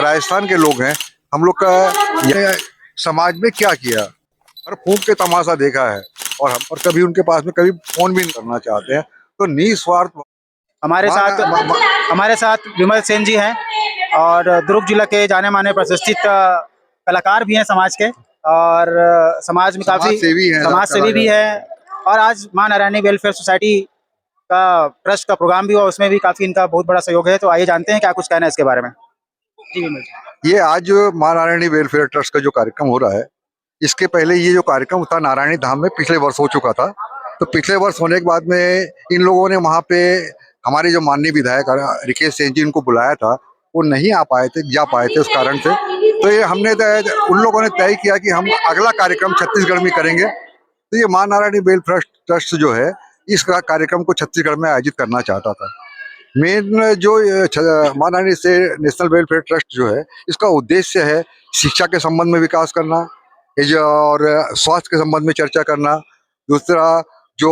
राजस्थान के लोग हैं। हम लोग का ये समाज में क्या किया और फूंक के तमाशा देखा है। और कभी उनके पास में कभी फोन भी नहीं करना चाहते हैं। तो निस्वार्थ हमारे मान साथ मा, मा, हमारे साथ विमल सेन जी हैं और दुर्ग जिला के जाने माने प्रतिष्ठित कलाकार भी हैं समाज के, और समाज में समाज काफी सेवी हैं समाज सेवी भी है। और आज मां नारायणी वेलफेयर सोसाइटी का ट्रस्ट का प्रोग्राम भी हुआ, उसमें भी काफी इनका बहुत बड़ा सहयोग है। तो आइए जानते हैं क्या कुछ कहना है इसके बारे में। जी विमल जी। ये आज जो मां नारायणी वेलफेयर ट्रस्ट का जो कार्यक्रम हो रहा है, इसके पहले ये जो कार्यक्रम था नारायणी धाम में पिछले वर्ष हो चुका था। तो पिछले वर्ष होने के बाद में इन लोगों ने वहाँ पे हमारे जो माननीय विधायक रिकेश सिंह जी इनको बुलाया था, वो नहीं जा पाए थे उस कारण से। तो ये उन लोगों ने तय किया कि हम अगला कार्यक्रम छत्तीसगढ़ में करेंगे। तो ये मां नारायणी वेलफेयर ट्रस्ट जो है, इस कार्यक्रम को छत्तीसगढ़ में आयोजित करना चाहता था। मेन जो मां नारायणी से नेशनल वेलफेयर ट्रस्ट जो है, इसका उद्देश्य है शिक्षा के संबंध में विकास करना, और स्वास्थ्य के संबंध में चर्चा करना। दूसरा, जो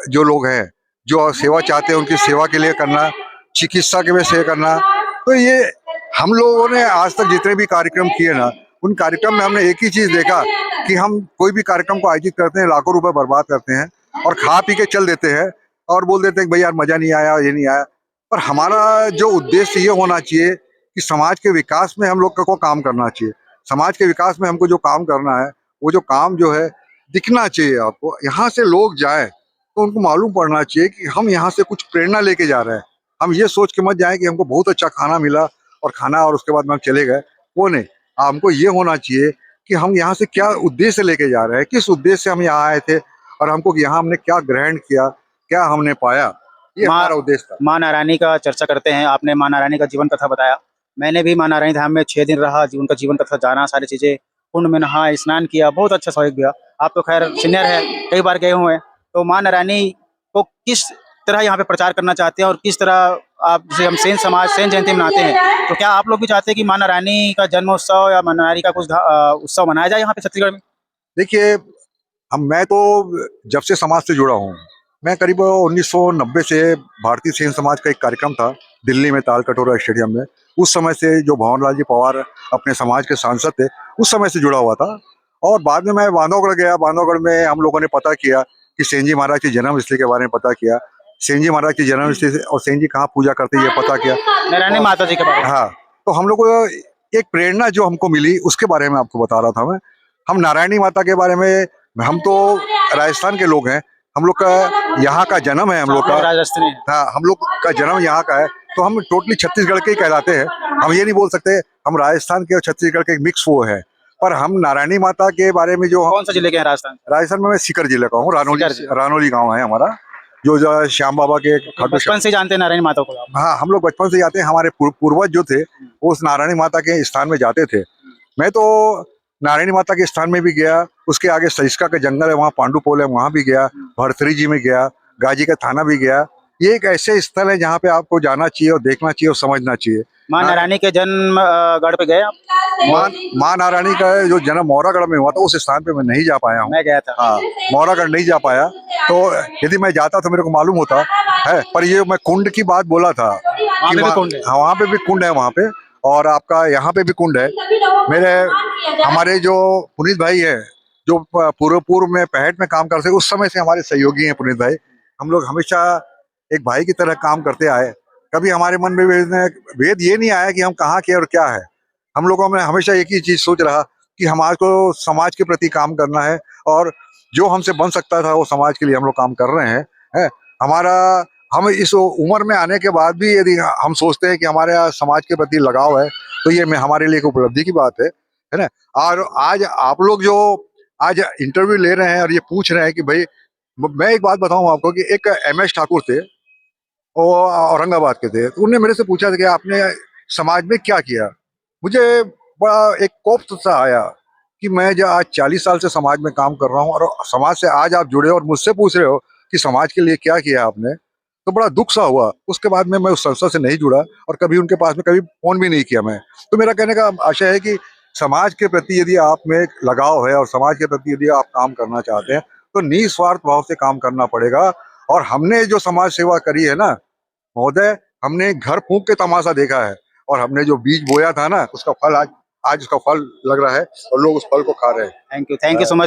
जो लोग हैं जो सेवा चाहते हैं उनकी सेवा के लिए करना, चिकित्सा के लिए सेवा करना। तो ये हम लोगों ने आज तक जितने भी कार्यक्रम किए ना, उन कार्यक्रम में हमने एक ही चीज देखा कि हम कोई भी कार्यक्रम को आयोजित करते हैं, लाखों रुपए बर्बाद करते हैं और खा पी के चल देते हैं और बोल देते हैं कि भाई यार मजा नहीं आया, ये नहीं आया। पर हमारा जो उद्देश्य ये होना चाहिए कि समाज के विकास में हम लोग को काम करना चाहिए। समाज के विकास में हमको जो काम करना है, वो जो काम जो है दिखना चाहिए आपको। यहाँ से लोग जाएं तो उनको मालूम पड़ना चाहिए कि हम यहाँ से कुछ प्रेरणा लेके जा रहे हैं। हम ये सोच के मत जाएं कि हमको बहुत अच्छा खाना मिला और खाना और उसके बाद में हम चले गए, वो नहीं। हमको ये होना चाहिए कि हम यहाँ से क्या उद्देश्य लेके जा रहे हैं, किस उद्देश्य से हम यहाँ आए थे और हमको यहाँ हमने क्या ग्रहण किया, क्या हमने पाया, ये माँ हमारा उद्देश्य था। माँ नारायणी का चर्चा करते हैं। आपने माँ नारायणी का जीवन कथा बताया। मैंने भी माँ नारायणी धाम में 6 दिन रहा, उनका जीवन कथा जाना, सारी चीजें, कुंड में नहा, स्नान किया, बहुत अच्छा सहयोग किया। आप तो खैर सीनियर है, कई बार गए हुए हैं। तो माँ नारायणी को किस तरह यहाँ पे प्रचार करना चाहते हैं और किस तरह आप, जैसे हम सेन समाज सेन जयंती मनाते हैं, तो क्या आप लोग भी चाहते हैं कि माँ नारायणी का जन्मोत्सव या माँ नारायणी का कुछ उत्सव मनाया जाए यहाँ पे छत्तीसगढ़ में? देखिए, मैं तो जब से समाज से जुड़ा हूँ, मैं करीब 1990 से भारतीय सेन समाज का एक कार्यक्रम था दिल्ली में ताल कटोरा स्टेडियम में। उस समय से जो भंवरलाल जी पवार अपने समाज के सांसद थे, उस समय से जुड़ा हुआ था। और बाद में मैं बांधवगढ़ गया। बांधवगढ़ में हम लोगों ने पता किया कि सेन जी महाराज की जन्मस्थली के बारे में पता किया। सेन जी महाराज की जन्मस्थली और सेन जी कहाँ पूजा करते ये पता किया। नारायणी माता जी के बारे में। हाँ, तो हम लोग को एक प्रेरणा जो हमको मिली उसके बारे में आपको बता रहा था मैं। हम नारायणी माता के बारे में, हम तो राजस्थान के लोग हैं। हम लोग का यहाँ का जन्म है, हम लोग का। राजस्थानी। हाँ, हम लोग का जन्म यहाँ का है। तो हम टोटली छत्तीसगढ़ के ही कहलाते हैं। हम ये नहीं बोल सकते हम राजस्थान के और छत्तीसगढ़ के मिक्स वो है। पर हम नारायणी माता के बारे में जो, कौन सा जिले के हैं राजस्थान? राजस्थान में मैं सीकर जिले का हूँ। रानोली गाँव है हमारा, जो श्याम बाबा के बचपन से जानते हैं नारायणी माता को आप? हाँ, हम लोग बचपन से जाते हैं। हमारे पूर्वज जो थे वो उस नारायणी माता के स्थान में जाते थे। मैं तो नारायणी माता के स्थान में भी गया। उसके आगे सरिस्का का जंगल है, वहाँ पांडुपोल है, वहाँ भी गया। भरथरी जी में गया, गाजी का थाना भी गया। ये एक ऐसे स्थल है जहाँ पे आपको जाना चाहिए और देखना चाहिए और समझना चाहिए। माँ नारायणी के जन्म गढ़ पे गए आप? माँ नारायणी का जो जन्म मौरागढ़ में हुआ था, उस स्थान पे मैं नहीं जा पाया हूँ। मैं गया था। हाँ, मौरागढ़ नहीं जा पाया। तो यदि मैं जाता तो मेरे को मालूम होता है। पर ये मैं कुंड की बात बोला था वहाँ पे भी कुंड है? हाँ, वहाँ पे भी कुंड है वहाँ पे, और आपका यहाँ पे भी कुंड है। हमारे जो पुनीत भाई है, जो पूर्व में पहट में काम करते, उस समय से हमारे सहयोगी हैं पुनीत भाई। हम लोग हमेशा एक भाई की तरह काम करते आए। कभी हमारे मन में भेद ये नहीं आया कि हम कहाँ के और क्या है। हम लोगों में हमेशा एक ही चीज सोच रहा कि हमारे को समाज के प्रति काम करना है, और जो हमसे बन सकता था वो समाज के लिए हम लोग काम कर रहे हैं। है हमारा, हम इस उम्र में आने के बाद भी यदि हम सोचते हैं कि हमारे समाज के प्रति लगाव है, तो ये हमारे लिए एक उपलब्धि की बात है ना। और आज आप लोग जो आज इंटरव्यू ले रहे हैं और ये पूछ रहे हैं कि भाई, मैं एक बात बताऊं आपको कि एक MS ठाकुर थे, वो औरंगाबाद के थे। तो उन्होंने मेरे से पूछा था कि आपने समाज में क्या किया। मुझे बड़ा एक कोफ्त सा आया कि मैं जो आज 40 साल से समाज में काम कर रहा हूँ और समाज से आज आप जुड़े और मुझसे पूछ रहे हो कि समाज के लिए क्या किया आपने, तो बड़ा दुख सा हुआ। उसके बाद में मैं उस संस्था से नहीं जुड़ा और कभी उनके पास में कभी फोन भी नहीं किया मैं। तो मेरा कहने का आशय है कि समाज के प्रति यदि आप में लगाव है और समाज के प्रति यदि आप काम करना चाहते हैं, तो निस्वार्थ भाव से काम करना पड़ेगा। और हमने जो समाज सेवा करी है ना महोदय, हमने घर फूंक के तमाशा देखा है। और हमने जो बीज बोया था ना उसका फल आज आज उसका फल लग रहा है और लोग उस फल को खा रहे हैं। Thank you so much.